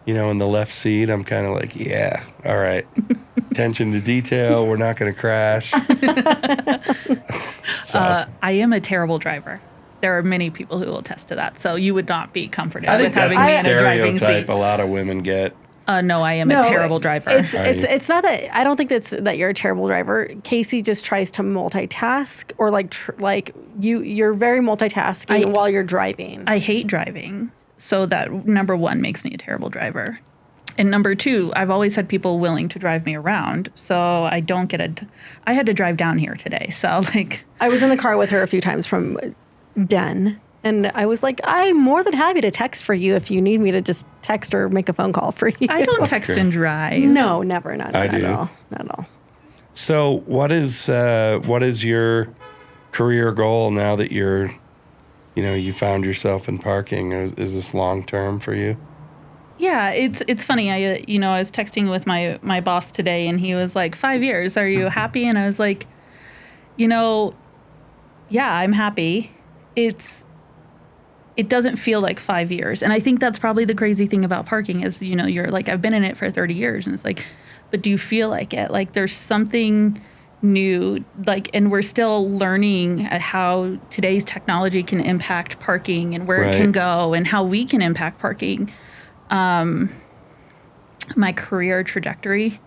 in the left seat, I'm kind of like, yeah, all right. Attention to detail. We're not going to crash. I am a terrible driver. There are many people who will attest to that. So you would not be comforted I with think that's having me a in a driving stereotype seat. a lot of women get. No, I am a terrible driver. It's not that I don't think that you're a terrible driver. Kasey just tries to multitask, or you're very multitasking while you're driving. I hate driving, so that number one makes me a terrible driver. And number two, I've always had people willing to drive me around, so I don't get I had to drive down here today, so I was in the car with her a few times from Den. And I was like, I'm more than happy to text for you if you need me to just text or make a phone call for you. I don't text and drive. No, never. Not I at do. all. Not at all. So what is your career goal now that you're, you found yourself in parking? Is this long term for you? Yeah, it's funny. I was texting with my boss today, and he was like, 5 years, are you happy? And I was like, yeah, I'm happy. It doesn't feel like 5 years. And I think that's probably the crazy thing about parking is, you're like, I've been in it for 30 years. And it's like, but do you feel like it? Like there's something new, and we're still learning how today's technology can impact parking and where it can go and how we can impact parking. My career trajectory,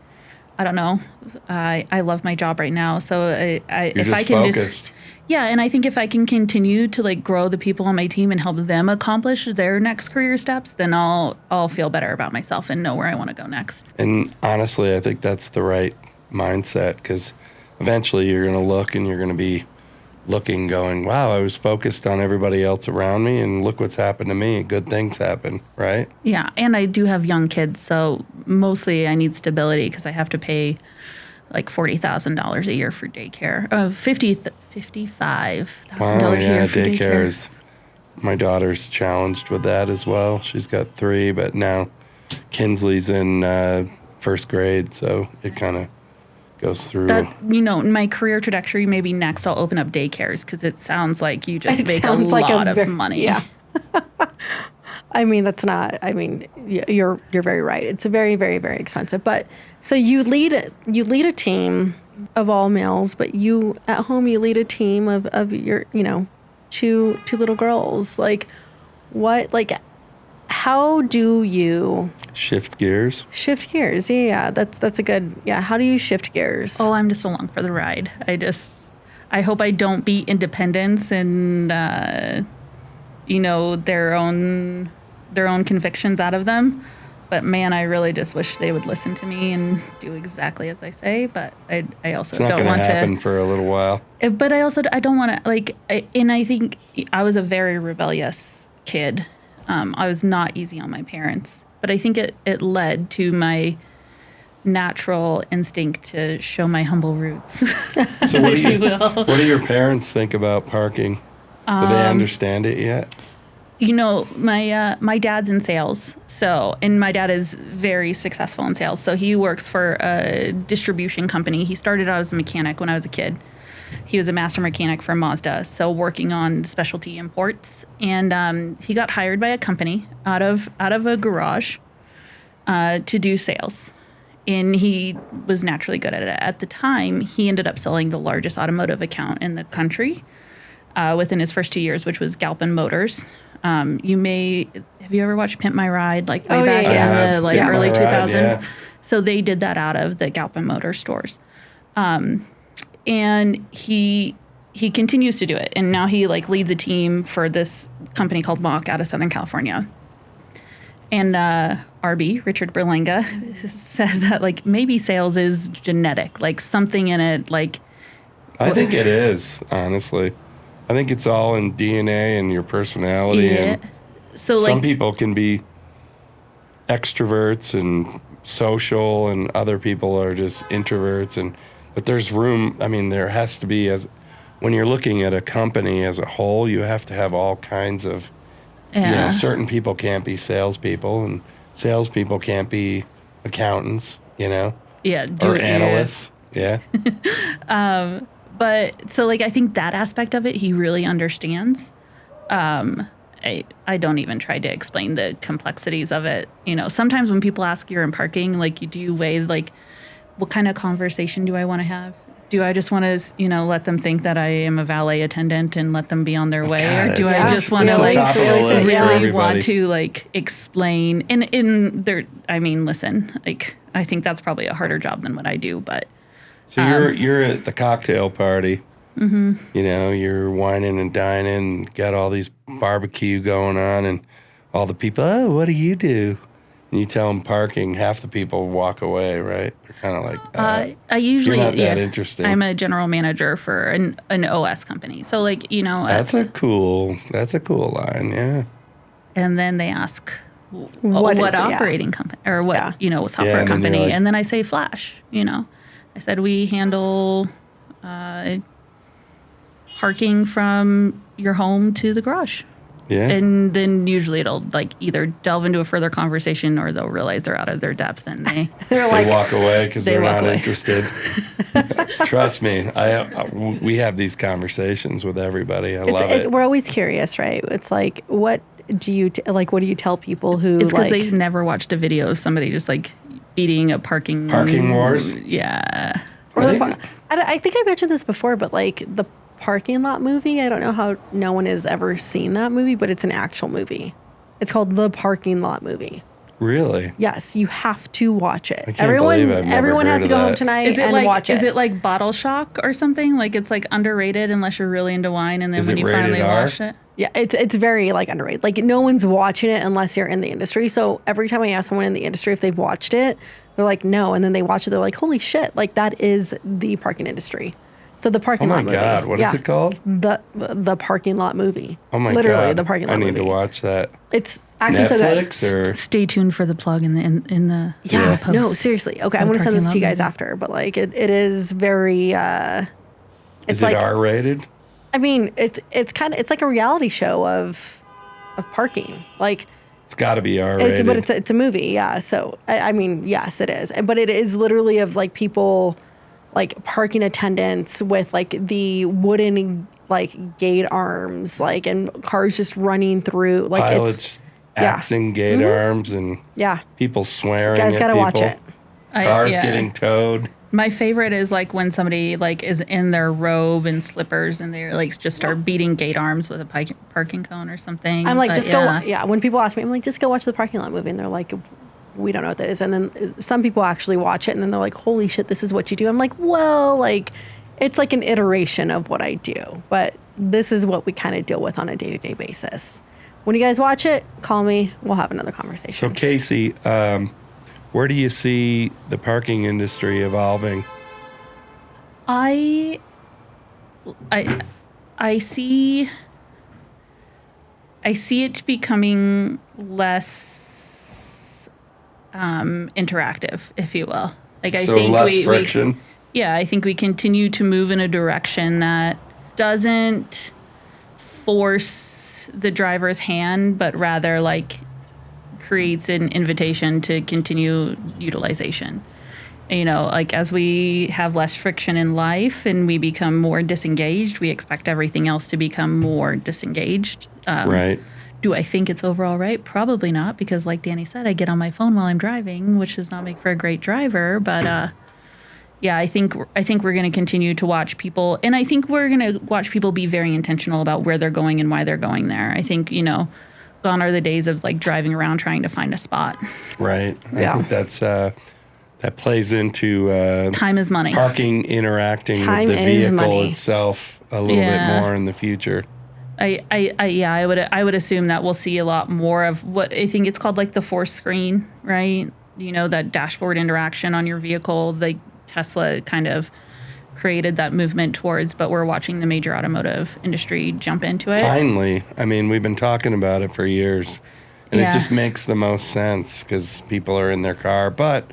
I don't know. I love my job right now. So Focused. Yeah, and I think if I can continue to grow the people on my team and help them accomplish their next career steps, then I'll feel better about myself and know where I want to go next. And honestly, I think that's the right mindset, because eventually you're going to look and you're going to be looking, going, wow, I was focused on everybody else around me, and look what's happened to me. Good things happen, right? Yeah, and I do have young kids, so mostly I need stability because I have to pay like $40,000 a year for daycare. $55,000 a year for daycare is, my daughter's challenged with that as well. She's got 3, but now Kinsley's in first grade, so it kind of goes through. That, my career trajectory, maybe next I'll open up daycares because it sounds like you just make a lot of money. Yeah. You're very right. It's a very, very, very expensive. But so you lead a team of all males, but you at home you lead a team of your two little girls. How do you shift gears? Shift gears. Yeah, that's a good. Yeah, how do you shift gears? Oh, I'm just along for the ride. I hope I don't beat independence and their own convictions out of them. But man, I really just wish they would listen to me and do exactly as I say. But I also don't want to. It's not going to happen for a little while. But I don't want to and I think I was a very rebellious kid. I was not easy on my parents, but I think it led to my natural instinct to show my humble roots. So what do your parents think about parking? Do they understand it yet? My dad's in sales, and my dad is very successful in sales. So he works for a distribution company. He started out as a mechanic when I was a kid. He was a master mechanic for Mazda, so working on specialty imports. And he got hired by a company out of a garage to do sales. And he was naturally good at it. At the time, he ended up selling the largest automotive account in the country within his first 2 years, which was Galpin Motors. Have you ever watched Pimp My Ride, way back in the early 2000s? Yeah. So they did that out of the Galpin Motors stores. And he continues to do it. And now he leads a team for this company called Mock out of Southern California. And RB, Richard Berlanga, said that maybe sales is genetic, something in it, I think it is, honestly. I think it's all in DNA and your personality. Yeah. And so some people can be extroverts and social, and other people are just introverts. But there's room. I mean, there has to be, as when you're looking at a company as a whole, you have to have all kinds of, certain people can't be salespeople, and salespeople can't be accountants, Yeah. or analysts. Yeah. But so like I think that aspect of it he really understands. I don't even try to explain the complexities of it. Sometimes when people ask you're in parking, like do you weigh like what kind of conversation do I want to have? Do I just want to, let them think that I am a valet attendant and let them be on their way? God, or do I just want to like really want to like explain and there, listen, like I think that's probably a harder job than what I do, but. So you're at the cocktail party, you're whining and dining, got all these barbecue going on and all the people, oh, what do you do? And you tell them parking, half the people walk away, right? They're kind of like, I usually, you're not that interesting. I'm a general manager for an OS company. So like, That's a cool line, yeah. And then they ask what operating company or what, software company. Like, and then I say Flash, I said, we handle parking from your home to the garage. Yeah. And then usually it'll like either delve into a further conversation or they'll realize they're out of their depth and they walk away because they're not away. interested. Trust me, we have these conversations with everybody. I love it. We're always curious, right? It's like, what do you what do you tell people who It's because they've never watched a video of somebody just like beating a parking wars? Yeah. I think I mentioned this before, but like the parking lot movie, I don't know how no one has ever seen that movie, but it's an actual movie. It's called The Parking Lot Movie. Really? Yes, you have to watch it. I can't believe I've never Everyone heard has to of go that. home tonight and watch it. Is it like Bottle Shock or something? Like it's like underrated unless you're really into wine, and then Is when it you rated finally R? watch it. Yeah, it's very like underrated. Like no one's watching it unless you're in the industry. So every time I ask someone in the industry if they've watched it, they're like, no. And then they watch it, they're like, holy shit, like that is the parking industry. So the parking lot movie. Oh my God, what is it called? The Parking Lot Movie. Oh my Literally, God. the Parking Lot movie. I need to watch that. It's actually so good. Netflix or? Stay tuned for the plug in the Yeah, post. no, seriously. Okay, I'm going to send this to you guys after, but like it is very it's Is it like R-rated? I mean, it's like a reality show of parking. Like It's got to be R-rated. but it's a movie, yeah. So I mean, yes, it is. But it is literally of like people like parking attendants with like the wooden like gate arms, like and cars just running through like pilots axing gate arms and people swearing. You guys gotta watch it. Cars getting towed. My favorite is like when somebody like is in their robe and slippers and they're like just start beating gate arms with a parking cone or something. I'm like, go. When people ask me, I'm like, just go watch the Parking Lot movie, and they're like, we don't know what that is. And then some people actually watch it, and then they're like, holy shit, this is what you do. I'm like, well, like, it's like an iteration of what I do, but this is what we kind of deal with on a day-to-day basis. When you guys watch it, call me. We'll have another conversation. So Kasey, where do you see the parking industry evolving? I see it becoming less interactive, if you will. Like I think less friction. I think we continue to move in a direction that doesn't force the driver's hand, but rather like creates an invitation to continue utilization. Like as we have less friction in life and we become more disengaged, we expect everything else to become more disengaged. Right. Do I think it's overall right? Probably not, because like Dani said, I get on my phone while I'm driving, which does not make for a great driver. But I think we're going to continue to watch people, and I think we're going to watch people be very intentional about where they're going and why they're going there. I think gone are the days of like driving around trying to find a spot. Right. I think that's that plays into time is money. Parking interacting with the vehicle itself a little bit more in the future. I would assume that we'll see a lot more of what I think it's called like the force screen, right? That dashboard interaction on your vehicle. Like Tesla kind of created that movement towards, but we're watching the major automotive industry jump into it. Finally. I mean, we've been talking about it for years, and it just makes the most sense because people are in their car, but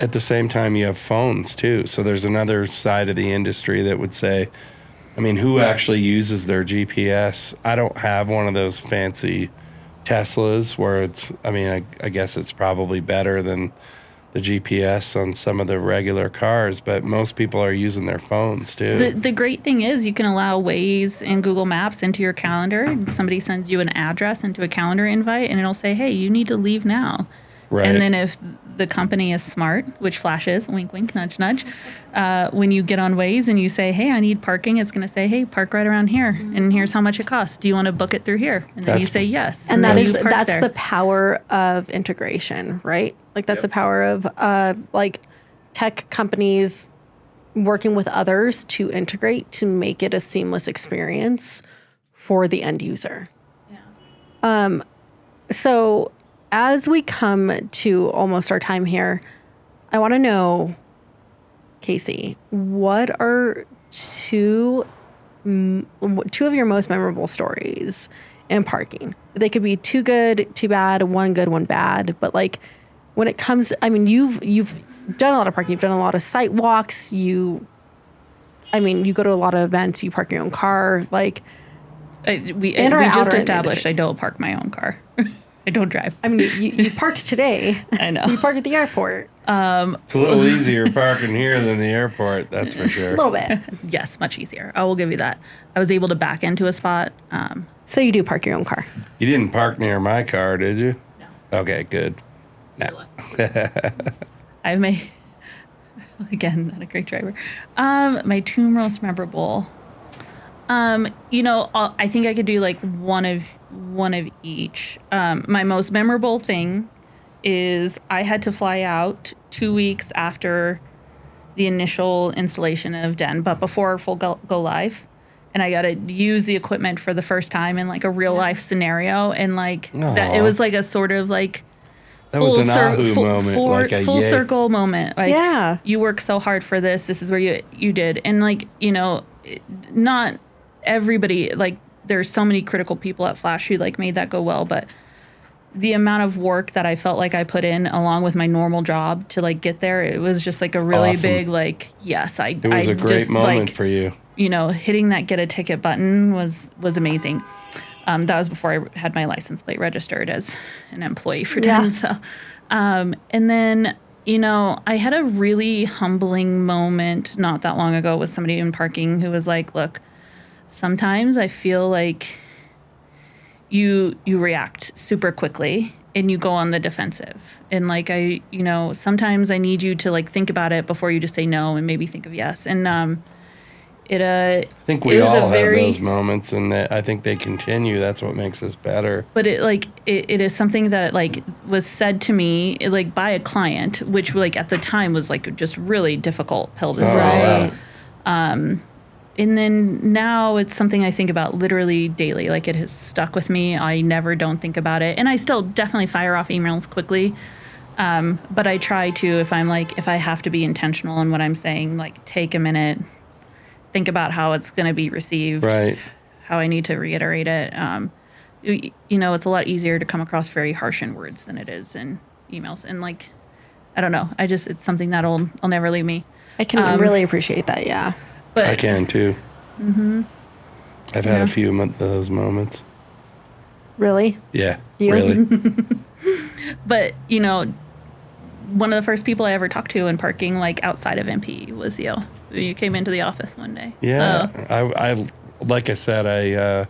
at the same time you have phones too. So there's another side of the industry that would say, I mean, who actually uses their GPS? I don't have one of those fancy Teslas where it's, I mean, I guess it's probably better than the GPS on some of the regular cars, but most people are using their phones too. The great thing is you can allow Waze and Google Maps into your calendar, and somebody sends you an address into a calendar invite, and it'll say, hey, you need to leave now. Right. And then if the company is smart, which flashes, wink, wink, nudge, nudge, when you get on Waze and you say, hey, I need parking, it's going to say, hey, park right around here, and here's how much it costs. Do you want to book it through here? And then you say yes. And then that's there. the power of integration, right? Like that's the power of like tech companies working with others to integrate to make it a seamless experience for the end user. Yeah. So as we come to almost our time here, I want to know, Kasey, what are two of your most memorable stories in parking? They could be two good, two bad, one good, one bad, but like when it comes, I mean, you've done a lot of parking, you've done a lot of site walks, you go to a lot of events, you park your own car, like we just established I don't park my own car. I don't drive. I mean, you parked today. I know. You parked at the airport. It's a little easier parking here than the airport, that's for sure. A little bit. Yes, much easier. I will give you that. I was able to back into a spot. So you do park your own car. You didn't park near my car, did you? No. Okay, good. No. I may, again, not a great driver. My two most memorable. I think I could do like one of each. My most memorable thing is I had to fly out 2 weeks after the initial installation of Den, but before full go live. And I got to use the equipment for the first time in like a real life scenario. And like that, it was like a sort of like that was an ahoo moment, like a full yay. circle moment. Like, Yeah. you worked so hard for this. This is where you did. And like, not everybody, like there's so many critical people at Flash who like made that go well, but the amount of work that I felt like I put in along with my normal job to like get there, it was just like a really awesome. Big, like, yes, it was a great moment for you. Hitting that get a ticket button was amazing. That was before I had my license plate registered as an employee for Den. So, and then, I had a really humbling moment not that long ago with somebody in parking who was like, look, sometimes I feel like you react super quickly and you go on the defensive. And like, sometimes I need you to like think about it before you just say no and maybe think of yes. And, I think we all have those moments, and I think they continue. That's what makes us better. But it is something that like was said to me like by a client, which like at the time was like just really difficult pill to swallow. Right. And then now it's something I think about literally daily. Like it has stuck with me. I never don't think about it, and I still definitely fire off emails quickly. But I try to, if I have to be intentional in what I'm saying, like take a minute. Think about how it's going to be received, right? How I need to reiterate it. It's a lot easier to come across very harsh in words than it is in emails. And like, I don't know. It's something that'll never leave me. I can really appreciate that. Yeah. But I can too. Mm-hmm. I've had a few of those moments. Really? Yeah. You? Really. But one of the first people I ever talked to in parking, like outside of MP, was you. You came into the office one day. Yeah, so. I like I said,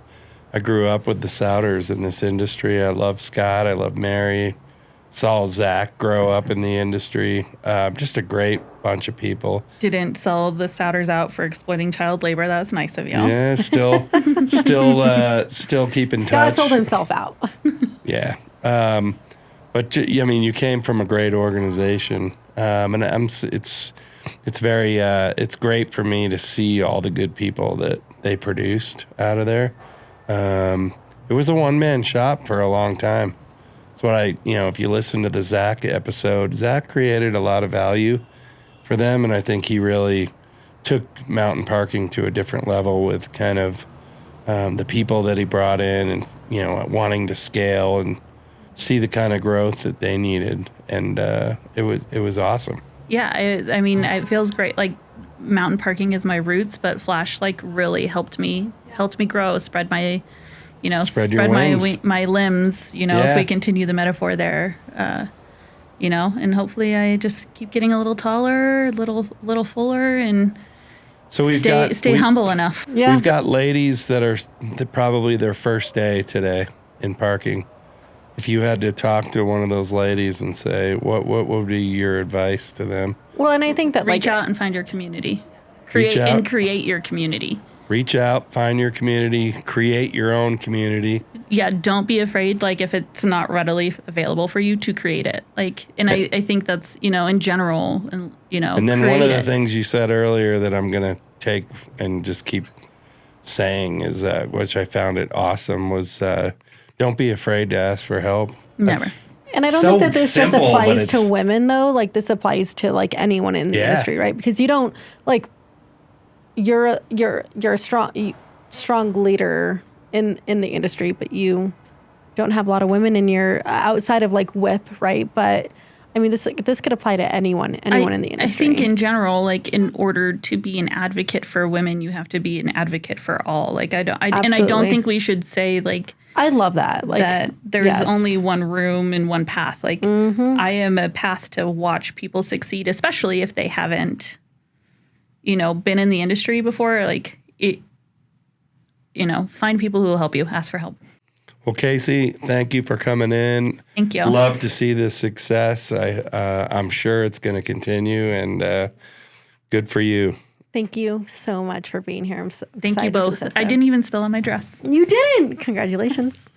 I grew up with the Souders in this industry. I love Scott. I love Mary. Saw Zach grow up in the industry. Just a great bunch of people. Didn't sell the Souders out for exploiting child labor. That's nice of you. Yeah, still keep in touch. Scott sold himself out. Yeah. But you came from a great organization, and it's great for me to see all the good people that they produced out of there. It was a one-man shop for a long time. That's what if you listen to the Zach episode, Zach created a lot of value for them, and I think he really took mountain parking to a different level with kind of the people that he brought in, and wanting to scale and see the kind of growth that they needed, and it was awesome. Yeah, I mean, it feels great. Like mountain parking is my roots, but Flash like really helped me grow, spread my, Spread your wings. my limbs. If Yeah. we continue the metaphor there, and hopefully I just keep getting a little taller, a little fuller, and So stay humble enough. Yeah. We've got ladies that are probably their first day today in parking. If you had to talk to one of those ladies and say, what would be your advice to them? Well, and I think that Reach like out and find your community. Reach out. Create your community. Reach out, find your community, create your own community. Yeah, don't be afraid, like, if it's not readily available for you, to create it. Like, and I think that's, in general, and, And then create one of the it. things you said earlier that I'm going to take and just keep saying is, which I found it awesome, was don't be afraid to ask for help. Never. And I don't so think that this just simple, but applies to it's- women though. Like this applies to like anyone in the Yeah. industry, right? Because you don't like you're a strong leader in the industry, but you don't have a lot of women in your outside of like whip, right? But I mean, this could apply to anyone in the industry. I think in general, like, in order to be an advocate for women, you have to be an advocate for all. Like, and I don't Absolutely. think we should say like I love that. Like that there's yes. only one room and one path. Like, I am a path to watch people succeed, especially if they haven't, been in the industry before. Like, find people who will help you. Ask for help. Well, Kasey, thank you for coming in. Thank you. Love to see this success. I'm sure it's going to continue, and good for you. Thank you so much for being here. I'm so Thank you excited for both. this I episode. didn't even spill on my dress. You didn't. Congratulations.